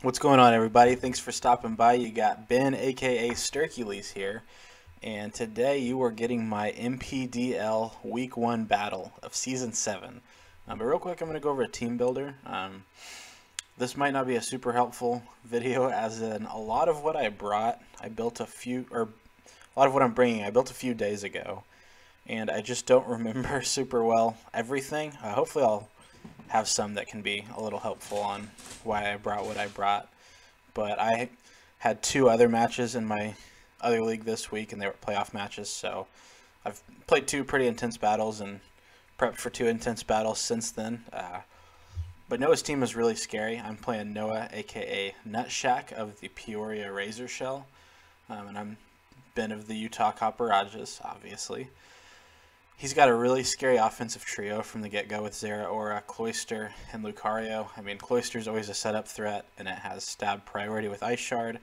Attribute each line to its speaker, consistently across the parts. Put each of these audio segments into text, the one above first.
Speaker 1: What's going on, everybody? Thanks for stopping by. You got Ben, aka Sturkules, here, and today you are getting my NPDL Week 1 battle of Season 7. But real quick, I'm going to go over a team builder. This might not be a super helpful video, as in a lot of what I brought, I built a few, or a lot of what I'm bringing, I built a few days ago, and I just don't remember super well everything. Hopefully I'll have some that can be a little helpful on why I brought what I brought. But I had two other matches in my other league this week, and they were playoff matches, so I've played two pretty intense battles and prepped for two intense battles since then. But Noah's team is really scary. I'm playing Noah, aka Nutshack of the Peoria Razorshell, and I'm Ben of the Utah Copperajazz, obviously. He's got a really scary offensive trio from the get-go with Zera, Aura, Cloyster, and Lucario. I mean, Cloyster's always a setup threat, and it has stab priority with Ice Shard.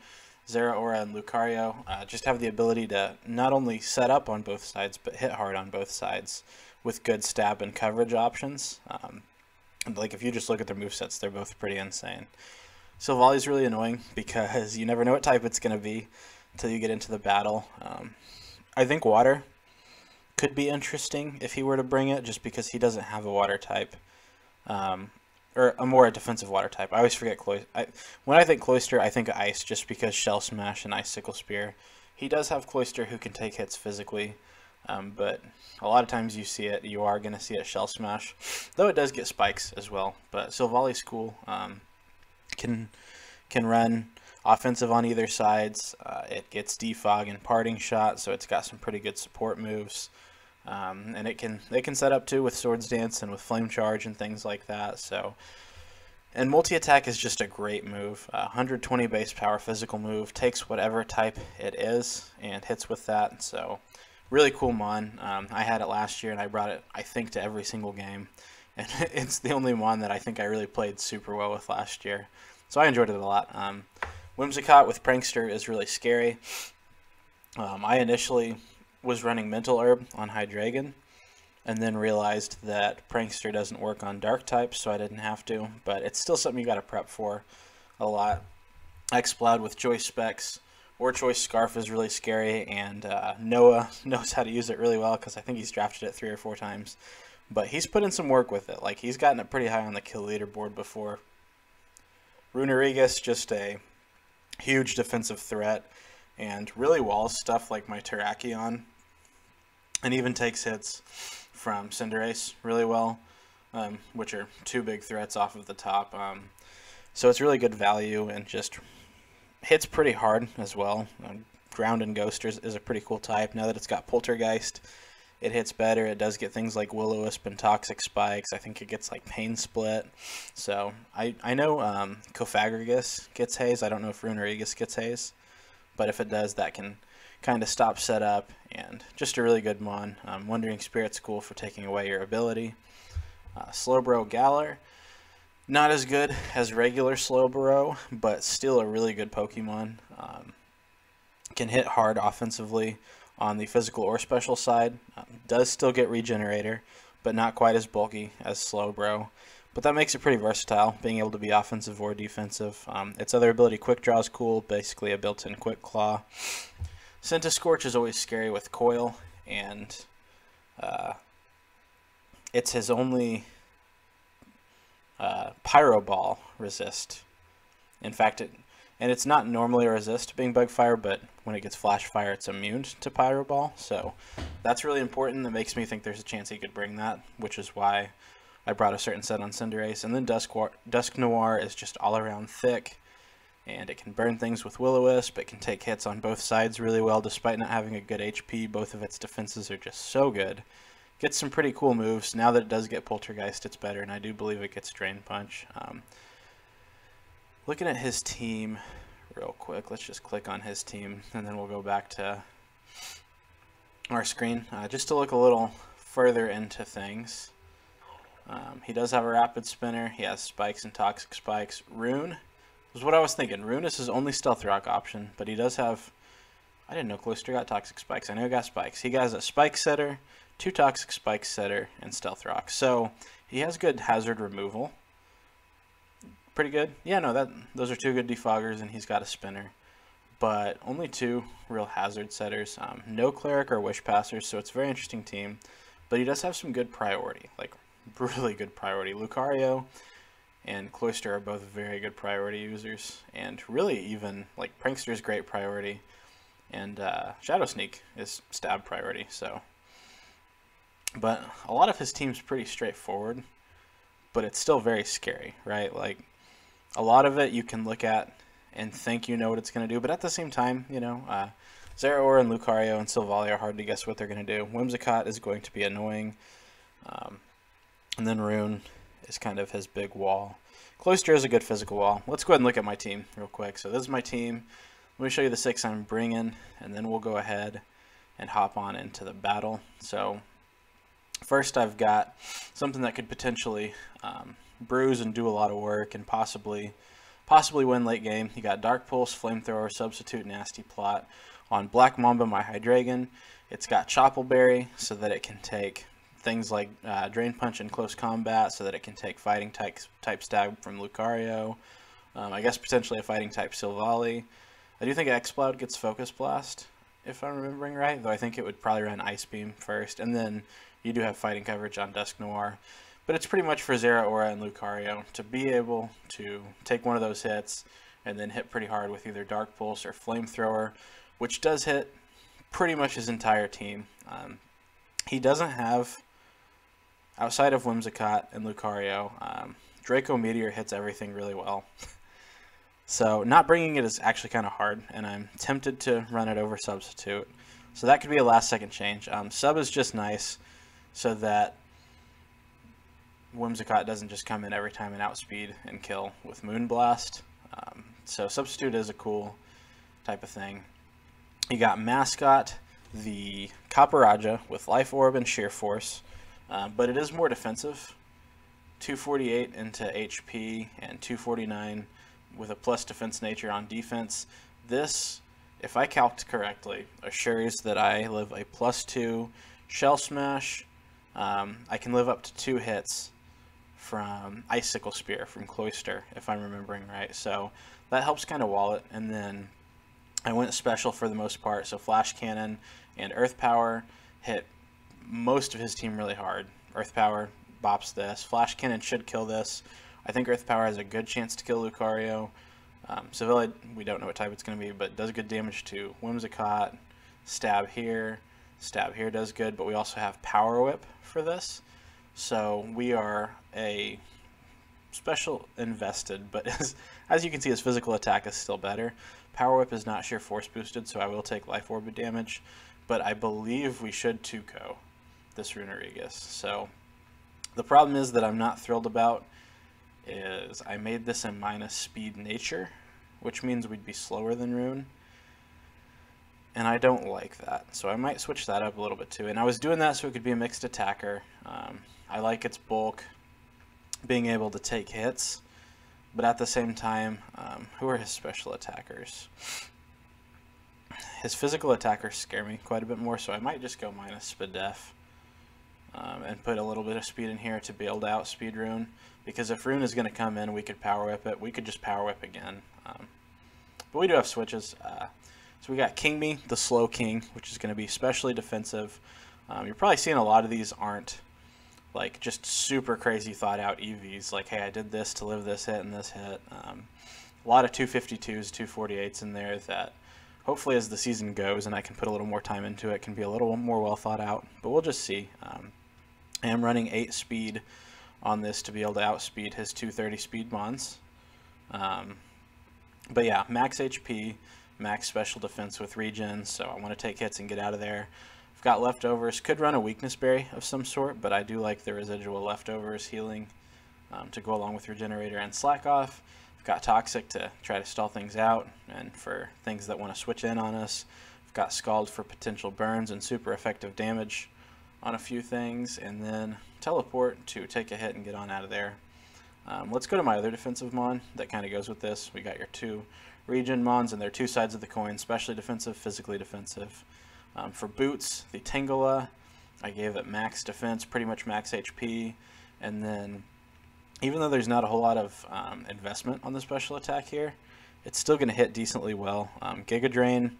Speaker 1: Zera, Aura, and Lucario just have the ability to not only set up on both sides, but hit hard on both sides with good stab and coverage options. Like, if you just look at their movesets, they're both pretty insane. Silvali's really annoying because you never know what type it's going to be until you get into the battle. I think Water could be interesting if he were to bring it, just because he doesn't have a water type, or a more defensive water type. I always forget when I think Cloyster, I think Ice, just because Shell Smash and Ice Sickle Spear. He does have Cloyster who can take hits physically, but a lot of times you are going to see it Shell Smash, though it does get spikes as well. But Silvali's cool, can run offensive on either sides. It gets Defog and Parting Shot, so it's got some pretty good support moves. And they can set up too with Swords Dance and with Flame Charge and things like that. So, and multi-attack is just a great move. 120 base power physical move, takes whatever type it is and hits with that. So really cool mon. I had it last year and I brought it, I think, to every single game, and it's the only mon that I think I really played super well with last year. So I enjoyed it a lot. Whimsicott with Prankster is really scary. I initially was running Mental Herb on Hydreigon, and then realized that Prankster doesn't work on Dark types, so I didn't have to, but it's still something you got to prep for a lot. Exploud with Choice Specs or Choice Scarf is really scary, and Noah knows how to use it really well because I think he's drafted it 3 or 4 times, but he's put in some work with it. Like, he's gotten it pretty high on the kill leaderboard before. Runerigus, just a huge defensive threat, and really walls stuff like my Terrakion, and even takes hits from Cinderace really well, which are 2 big threats off of the top. So it's really good value and just hits pretty hard as well. Ground and Ghost is a pretty cool type. Now that it's got Poltergeist, it hits better. It does get things like Will-O-Wisp and Toxic Spikes. I think it gets like Pain Split. So I know Copperajazz gets Haze. I don't know if Runerigus gets Haze, but if it does, that can kind of stop setup, and just a really good mon. Wandering Spirit's cool for taking away your ability. Slowbro Galar, not as good as regular Slowbro, but still a really good Pokemon. Can hit hard offensively on the physical or special side. Does still get Regenerator, but not quite as bulky as Slowbro. But that makes it pretty versatile, being able to be offensive or defensive. Its other ability, Quick Draw, is cool, basically a built-in Quick Claw. Centiscorch is always scary with Coil, and it's his only Pyro Ball resist. In fact, it's not normally a resist being Bug Fire, but when it gets Flash Fire, it's immune to Pyro Ball. So that's really important. That makes me think there's a chance he could bring that, which is why I brought a certain set on Cinderace. And then Dusk Noir is just all around thick, and it can burn things with Will-O-Wisp. It can take hits on both sides really well, despite not having a good HP. Both of its defenses are just so good. Gets some pretty cool moves. Now that it does get Poltergeist, it's better, and I do believe it gets Drain Punch. Looking at his team real quick, let's just click on his team, and then we'll go back to our screen, just to look a little further into things. He does have a Rapid Spinner. He has Spikes and Toxic Spikes. Rune was what I was thinking. Rune is his only Stealth Rock option, but he does have... I didn't know Cloyster got Toxic Spikes. I know he got Spikes. He has a Spike Setter, 2 Toxic Spike Setter, and Stealth Rock. So he has good hazard removal. Pretty good. Yeah, no, those are two good defoggers, and he's got a spinner. But only two real hazard setters. No cleric or wish passers, so it's a very interesting team. But he does have some good priority, like really good priority. Lucario and Cloyster are both very good priority users, and really even like Prankster's great priority, and Shadow Sneak is stab priority. So, but a lot of his team's pretty straightforward, but it's still very scary, right? Like a lot of it you can look at and think you know what it's going to do, but at the same time, you know, Zeraora and Lucario and Silvally are hard to guess what they're going to do. Whimsicott is going to be annoying, and then Rune is kind of his big wall. Cloyster is a good physical wall. Let's go ahead and look at my team real quick. So this is my team. Let me show you the 6 I'm bringing, and then we'll go ahead and hop on into the battle. So first I've got something that could potentially bruise and do a lot of work and possibly win late game. You got Dark Pulse, Flamethrower, Substitute, Nasty Plot. On Black Mamba, my Hydreigon, it's got Choppleberry so that it can take things like Drain Punch in close combat, so that it can take Fighting type Stab from Lucario. I guess potentially a Fighting type Silvally. I do think Exploud gets Focus Blast, if I'm remembering right, though I think it would probably run Ice Beam first, and then you do have Fighting coverage on Dusk Noir. But it's pretty much for Zeraora and Lucario to be able to take one of those hits and then hit pretty hard with either Dark Pulse or Flamethrower, which does hit pretty much his entire team. He doesn't have, outside of Whimsicott and Lucario, Draco Meteor hits everything really well. So not bringing it is actually kind of hard, and I'm tempted to run it over Substitute. So that could be a last second change. Sub is just nice so that Whimsicott doesn't just come in every time and outspeed and kill with Moonblast. So Substitute is a cool type of thing. You got Mascot, the Copperajazz with Life Orb and Sheer Force, but it is more defensive. 248 into HP and 249 with a plus defense nature on defense. This, if I calced correctly, assures that I live a +2 Shell Smash. I can live up to 2 hits from Icicle Spear from Cloyster, if I'm remembering right. So that helps kind of wall it. And then I went special for the most part. So Flash Cannon and Earth Power hit most of his team really hard. Earth Power bops this. Flash Cannon should kill this. I think Earth Power has a good chance to kill Lucario. Sevilla, we don't know what type it's going to be, but does good damage to Whimsicott. Stab here does good, but we also have Power Whip for this. So we are a special invested, but as you can see, his physical attack is still better. Power Whip is not sheer force boosted, so I will take Life Orb damage, but I believe we should 2-ko this Runerigus. So the problem is that I'm not thrilled about is I made this a minus speed nature, which means we'd be slower than Rune. And I don't like that, so I might switch that up a little bit too. And I was doing that so it could be a mixed attacker. I like its bulk, being able to take hits, but at the same time, who are his special attackers? His physical attackers scare me quite a bit more, so I might just go minus speed def and put a little bit of speed in here to be able to outspeed Rune. Because if Rune is going to come in, we could Power Whip it. We could just Power Whip again. But we do have switches. So we got King Me, the Slow King, which is going to be especially defensive. You're probably seeing a lot of these aren't like just super crazy thought out EVs. Like, hey, I did this to live this hit and this hit. A lot of 252s, 248s in there that hopefully as the season goes and I can put a little more time into it, can be a little more well thought out. But we'll just see. I am running 8 speed on this to be able to outspeed his 230 speed mons. But yeah, max HP, max special defense with regen, so I want to take hits and get out of there. I've got leftovers. Could run a weakness berry of some sort, but I do like the residual leftovers healing to go along with regenerator and slack off. I've got toxic to try to stall things out and for things that want to switch in on us. I've got scald for potential burns and super effective damage on a few things, and then teleport to take a hit and get on out of there. Let's go to my other defensive mon that kind of goes with this. We got your 2 regen mons, and they're 2 sides of the coin, specially defensive, physically defensive. For boots, the Tangela, I gave it max defense, pretty much max HP, and then even though there's not a whole lot of investment on the special attack here, it's still going to hit decently well. Giga Drain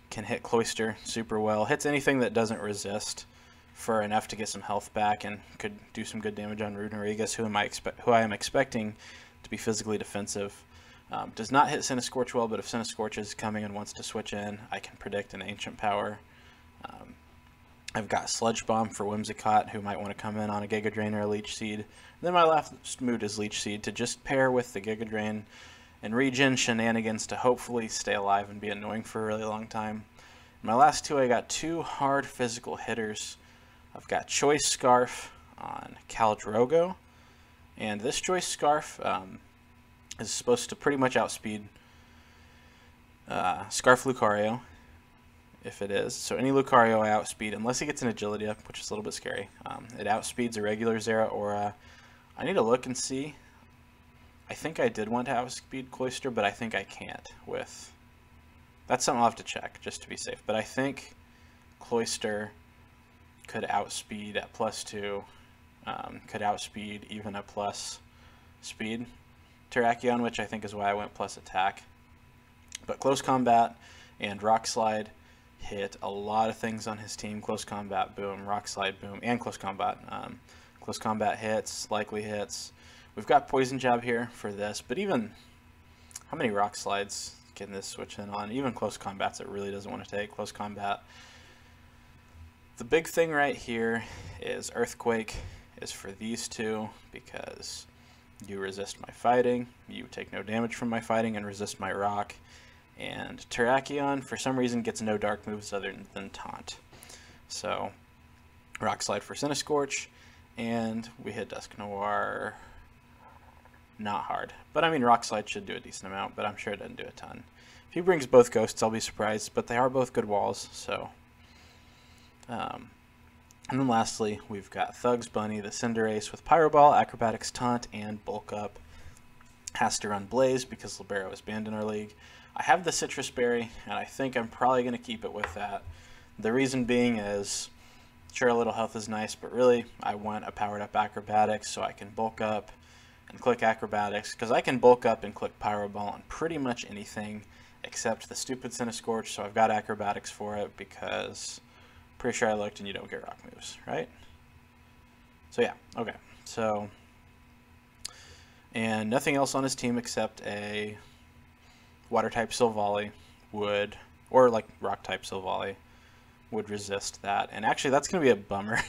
Speaker 1: can hit Cloister super well. Hits anything that doesn't resist for enough to get some health back, and could do some good damage on Razorshells, who I am expecting to be physically defensive. Does not hit Cinescorch well, but if Cinescorch is coming and wants to switch in, I can predict an Ancient Power. I've got Sludge Bomb for Whimsicott, who might want to come in on a Giga Drain or a Leech Seed. And then my last mood is Leech Seed, to just pair with the Giga Drain and regen shenanigans to hopefully stay alive and be annoying for a really long time. In my last two, I got two hard physical hitters. I've got Choice Scarf on Caldrogo, and this Choice Scarf is supposed to pretty much outspeed Scarf Lucario, if it is. So any Lucario I outspeed, unless he gets an agility up, which is a little bit scary. It outspeeds a regular Zeraora. I need to look and see. I think I did want to outspeed Cloister, but I think I can't with... That's something I'll have to check, just to be safe. But I think Cloister could outspeed at +2, could outspeed even a plus speed Terrakion, which I think is why I went plus attack. But Close Combat and Rock Slide hit a lot of things on his team. Close Combat, boom. Rock Slide, boom. And Close Combat. Close Combat hits, likely hits. We've got Poison Jab here for this, but even... How many Rock Slides can this switch in on? Even Close Combats it really doesn't want to take. Close Combat. The big thing right here is Earthquake is for these two, because you resist my fighting, you take no damage from my fighting, and resist my rock. And Terrakion, for some reason, gets no dark moves other than Taunt. So, Rock Slide for Cinescorch, and we hit Dusknoir. Not hard. But I mean, Rock Slide should do a decent amount, but I'm sure it doesn't do a ton. If he brings both Ghosts, I'll be surprised, but they are both good walls, so... and then lastly, we've got Thugs Bunny, the Cinderace with Pyro Ball, Acrobatics Taunt, and Bulk Up. Has to run Blaze because Libero is banned in our league. I have the Citrus Berry, and I think I'm probably going to keep it with that. The reason being is, sure, a little health is nice, but really, I want a powered up Acrobatics so I can bulk up and click Acrobatics, because I can bulk up and click Pyro Ball on pretty much anything except the stupid Cinescorch, so I've got Acrobatics for it because pretty sure I looked and you don't get rock moves, right? So yeah, okay. So, and nothing else on his team except a water type Silvally would, or like rock type Silvally would resist that. And actually that's going to be a bummer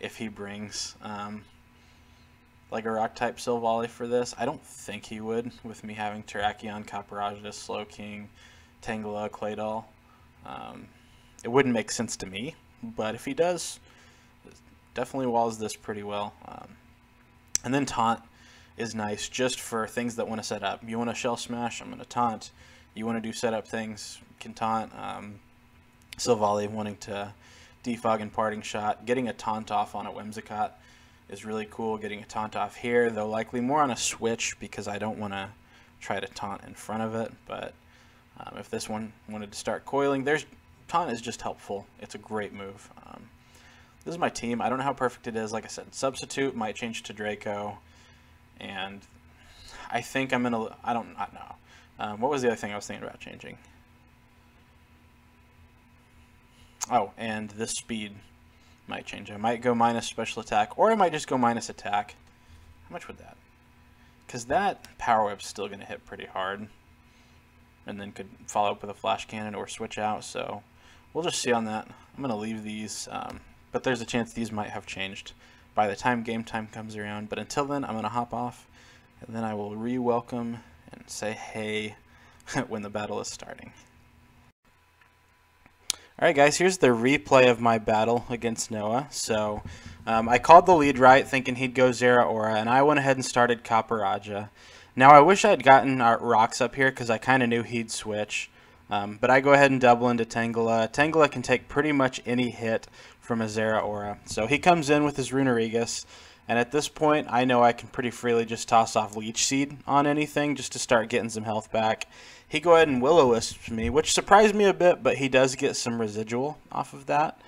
Speaker 1: if he brings like a rock type Silvally for this. I don't think he would, with me having Terrakion, Copperajazz, Slowking, Tangela, Claydol. It wouldn't make sense to me, but if he does, definitely walls this pretty well. And then Taunt is nice just for things that want to set up. You want to Shell Smash, I'm going to Taunt. You want to do setup things, you can Taunt. Silvally wanting to defog and Parting Shot. Getting a Taunt off on a Whimsicott is really cool. Getting a Taunt off here, though likely more on a switch because I don't want to try to Taunt in front of it. But if this one wanted to start coiling, Taunt is just helpful. It's a great move. This is my team. I don't know how perfect it is. Like I said, Substitute might change to Draco, and I think I'm gonna. I don't know. What was the other thing I was thinking about changing? Oh, and this speed might change. I might go minus special attack, or I might just go minus attack. How much would that? Because that Power Whip's still going to hit pretty hard, and then could follow up with a Flash Cannon or switch out, so we'll just see on that. I'm going to leave these, but there's a chance these might have changed by the time game time comes around. But until then, I'm going to hop off, and then I will re-welcome and say hey when the battle is starting. Alright guys, here's the replay of my battle against Noah. So, I called the lead right, thinking he'd go Zeraora, and I went ahead and started Copperajazz. Now, I wish I'd gotten our rocks up here, because I kind of knew he'd switch. But I go ahead and double into Tangela. Tangela can take pretty much any hit from a Zeraora. So he comes in with his Runerigus, and at this point, I know I can pretty freely just toss off Leech Seed on anything, just to start getting some health back. He go ahead and Will-O-Wisps me, which surprised me a bit, but he does get some residual off of that.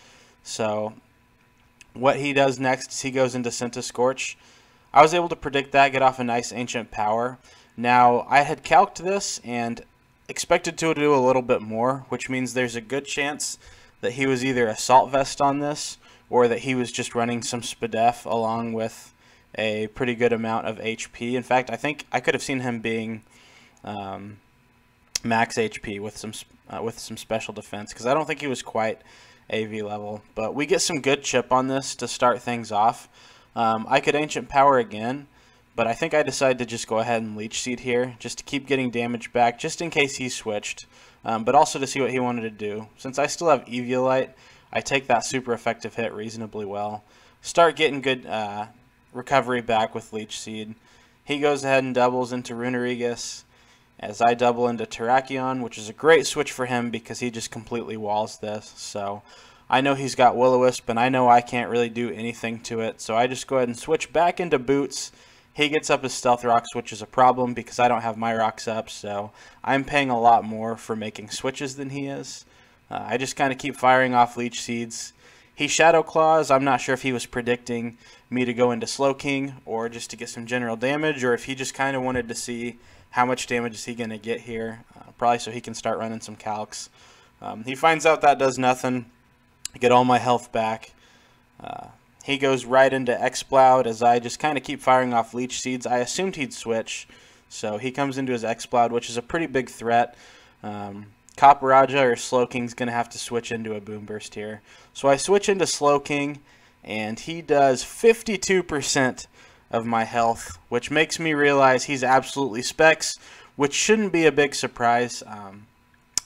Speaker 1: So what he does next is he goes into Cinescorch. I was able to predict that, get off a nice Ancient Power. Now, I had calced this and expected to do a little bit more, which means there's a good chance that he was either Assault Vest on this, or that he was just running some SPDEF along with a pretty good amount of HP. In fact, I think I could have seen him being max HP with some special defense, because I don't think he was quite AV level. But we get some good chip on this to start things off. I could Ancient Power again, but I think I decided to just go ahead and Leech Seed here, just to keep getting damage back, just in case he switched, but also to see what he wanted to do. Since I still have Eviolite, I take that super effective hit reasonably well. Start getting good recovery back with Leech Seed. He goes ahead and doubles into Runerigus, as I double into Terrakion, which is a great switch for him because he just completely walls this. So I know he's got Will-O-Wisp, and I know I can't really do anything to it, so I just go ahead and switch back into Boots. He gets up his Stealth Rocks, which is a problem because I don't have my rocks up, so I'm paying a lot more for making switches than he is. I just kind of keep firing off Leech Seeds. He Shadow Claws. I'm not sure if he was predicting me to go into Slowking or just to get some general damage, or if he just kind of wanted to see how much damage is he going to get here, probably so he can start running some calcs. He finds out that does nothing. I get all my health back. He goes right into Exploud as I just kind of keep firing off Leech Seeds. I assumed he'd switch, so he comes into his Exploud, which is a pretty big threat. Copperajazz or Slowking's going to have to switch into a Boom Burst here. So I switch into Slowking, and he does 52% of my health, which makes me realize he's absolutely Specs, which shouldn't be a big surprise.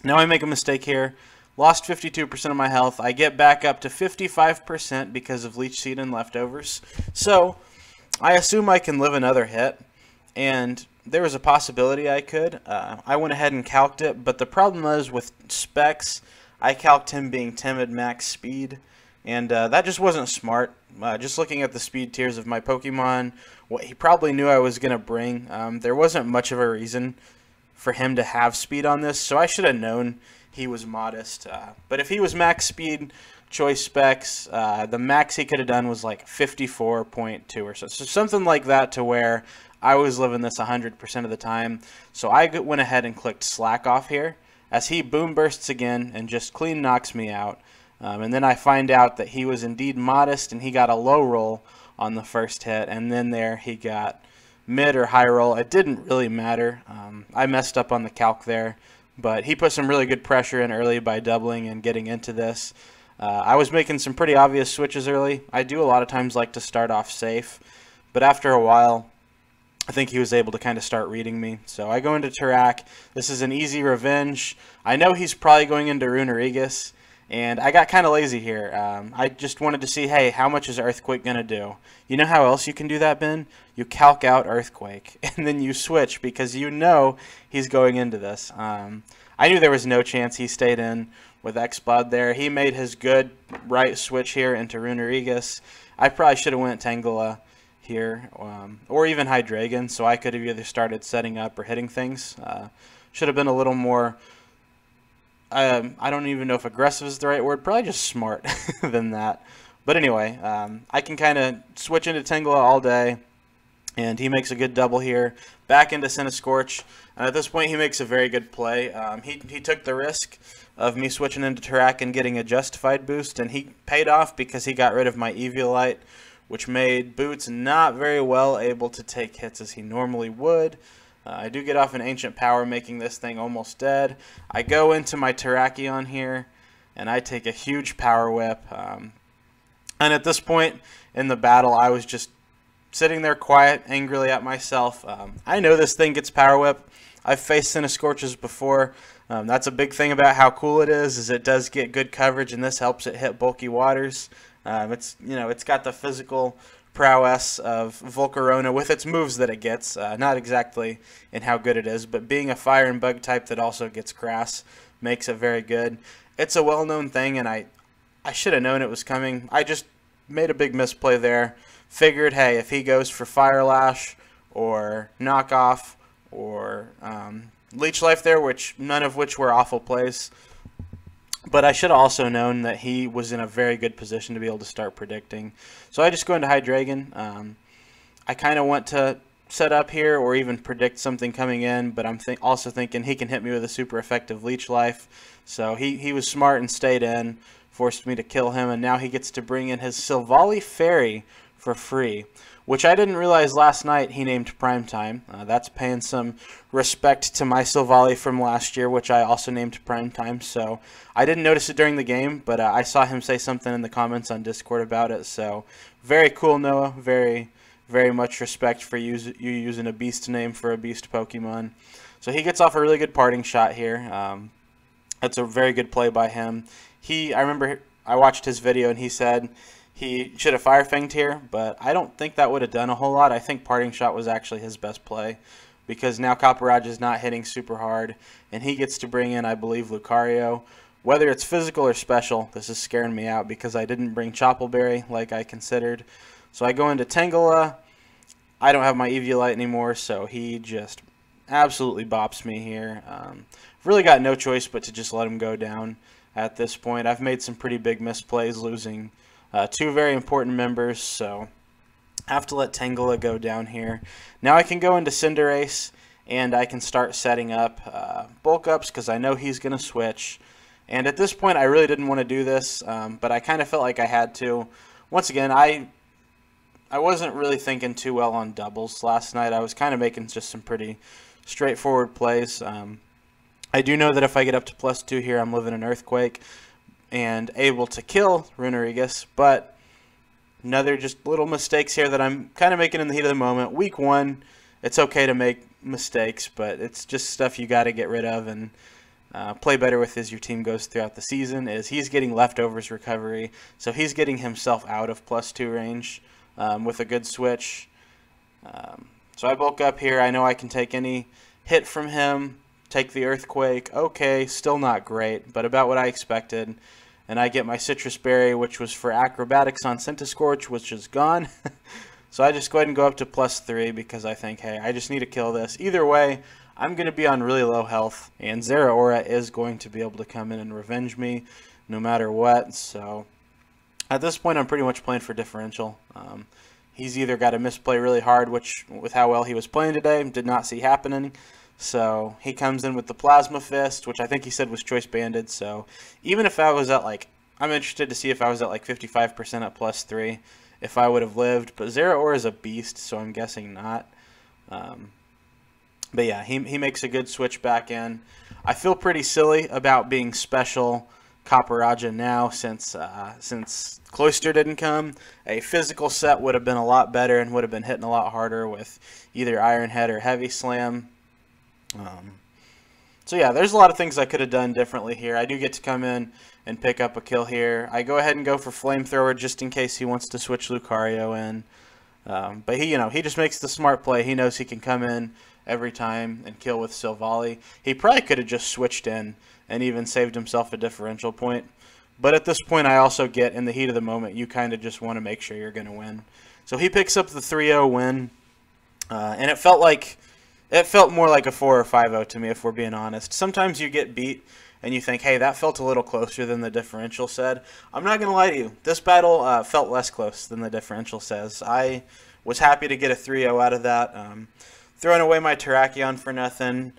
Speaker 1: Now I make a mistake here. Lost 52% of my health. I get back up to 55% because of Leech Seed and Leftovers. So I assume I can live another hit, and there was a possibility I could. I went ahead and calced it, but the problem was with Specs, I calced him being Timid max speed, and that just wasn't smart. Just looking at the speed tiers of my Pokemon, what he probably knew I was going to bring, there wasn't much of a reason for him to have speed on this, so I should have known he was modest. But if he was max speed, choice Specs, the max he could have done was like 54.2 or so. So something like that, to where I was living this 100% of the time. So I went ahead and clicked Slack off here, as he Boom Bursts again and just clean knocks me out. And then I find out that he was indeed modest, and he got a low roll on the first hit, and then there he got mid or high roll. It didn't really matter. I messed up on the calc there, but he put some really good pressure in early by doubling and getting into this. I was making some pretty obvious switches early. I do a lot of times like to start off safe, but after a while, I think he was able to kind of start reading me. So I go into Terrak. This is an easy revenge. I know he's probably going into Runerigus, and I got kind of lazy here. I just wanted to see, hey, how much is Earthquake going to do? You know how else you can do that, Ben? You calc out Earthquake, and then you switch because you know he's going into this. I knew there was no chance he stayed in with Exploud there. He made his good right switch here into Runerigus. I probably should have went Tangela here, or even Hydreigon, so I could have either started setting up or hitting things. Should have been a little more, I don't even know if aggressive is the right word, probably just smart than that. But anyway, I can kind of switch into Tangela all day, and he makes a good double here. Back into Cinescorch, and at this point he makes a very good play. He took the risk of me switching into Terrak and getting a justified boost, and he paid off because he got rid of my Eviolite, which made Boots not very well able to take hits as he normally would. I do get off an Ancient Power, making this thing almost dead. I go into my Terrakion here, and I take a huge Power Whip. And at this point in the battle, I was just sitting there quiet, angrily at myself. I know this thing gets Power Whip. I've faced Cinescorches before. That's a big thing about how cool it is it does get good coverage, and this helps it hit bulky waters. It's got the physical prowess of Volcarona with its moves that it gets, not exactly in how good it is, but being a fire and bug type that also gets grass makes it very good. It's a well-known thing, and I should have known it was coming. I just made a big misplay there. Figured, hey, if he goes for Fire Lash or Knockoff or Leech Life there, which none of which were awful plays, but I should have also known that he was in a very good position to be able to start predicting. So I just go into Hydreigon. I kind of want to set up here or even predict something coming in, but I'm also thinking he can hit me with a super effective leech life. So he was smart and stayed in, forced me to kill him, and now he gets to bring in his Silvally Fairy for free, which I didn't realize last night he named Primetime. That's paying some respect to my Silvally from last year, which I also named Primetime. So I didn't notice it during the game, but I saw him say something in the comments on Discord about it. So very cool, Noah. Very much respect for you using a beast name for a beast Pokemon. So he gets off a really good parting shot here. That's a very good play by him. I remember I watched his video and he said he should have Fire Fanged here, but I don't think that would have done a whole lot. I think parting shot was actually his best play because now Copperajazz is not hitting super hard and he gets to bring in, I believe, Lucario. Whether it's physical or special, this is scaring me out because I didn't bring Choppleberry like I considered. So I go into Tangela. I don't have my Eviolite anymore, so he just absolutely bops me here. Really got no choice but to just let him go down at this point. I've made some pretty big misplays, losing two very important members, so I have to let Tangela go down here. Now I can go into Cinderace, and I can start setting up bulk ups because I know he's going to switch. And at this point, I really didn't want to do this, but I kind of felt like I had to. Once again, I wasn't really thinking too well on doubles last night. I was kind of making just some pretty straightforward plays. I do know that if I get up to +2 here, I'm living an Earthquake and able to kill Runerigus, but another just little mistakes here that I'm kind of making in the heat of the moment. Week 1, it's okay to make mistakes, but it's just stuff you got to get rid of and play better with as your team goes throughout the season. He's getting leftovers recovery, so he's getting himself out of +2 range. With a good switch. So I bulk up here. I know I can take any hit from him, take the Earthquake. Okay, still not great, but about what I expected. And I get my Citrus Berry, which was for Acrobatics on Centiskorch, which is gone. So I just go ahead and go up to +3 because I think, hey, I just need to kill this. Either way, I'm going to be on really low health, and Zeraora is going to be able to come in and revenge me no matter what. So at this point, I'm pretty much playing for differential. He's either got to misplay really hard, which with how well he was playing today, did not see happening. So he comes in with the Plasma Fist, which I think he said was Choice Banded. So even if I was at I'm interested to see if I was at 55% at +3, if I would have lived. But Zeraora is a beast, so I'm guessing not. But yeah, he makes a good switch back in. I feel pretty silly about being special Copperajazz now since Cloyster didn't come. A physical set would have been a lot better and would have been hitting a lot harder with either Iron Head or Heavy Slam. So yeah, there's a lot of things I could have done differently here. I do get to come in and pick up a kill here. I go ahead and go for Flamethrower just in case he wants to switch Lucario in. But he just makes the smart play. He knows he can come in every time and kill with Silvally. He probably could have just switched in and even saved himself a differential point. But at this point, I also get, in the heat of the moment, you kind of just want to make sure you're going to win. So he picks up the 3-0 win, and it felt more like a 4 or 5-0 to me, if we're being honest. Sometimes you get beat, and you think, hey, that felt a little closer than the differential said. I'm not going to lie to you. This battle felt less close than the differential says. I was happy to get a 3-0 out of that. Throwing away my Terrakion for nothing.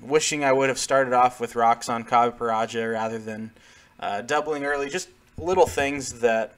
Speaker 1: Wishing I would have started off with Rocks on Copperajazz rather than doubling early. Just little things that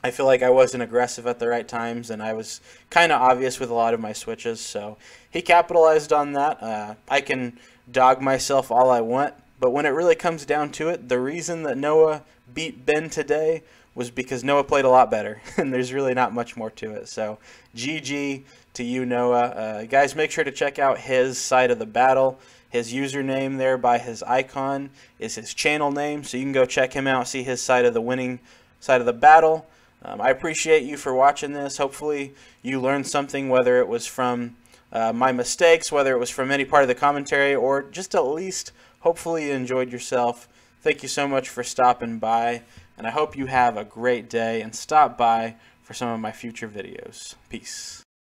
Speaker 1: I feel like I wasn't aggressive at the right times, and I was kind of obvious with a lot of my switches. So he capitalized on that. I can dog myself all I want, but when it really comes down to it, the reason that Noah beat Ben today was because Noah played a lot better, and there's really not much more to it. So GG to you, Noah. Guys, make sure to check out his side of the battle. His username there by his icon is his channel name, so you can go check him out, see his side of the winning side of the battle. I appreciate you for watching this. Hopefully you learned something, whether it was from my mistakes, whether it was from any part of the commentary, or just at least hopefully you enjoyed yourself. Thank you so much for stopping by, and I hope you have a great day, and stop by for some of my future videos. Peace.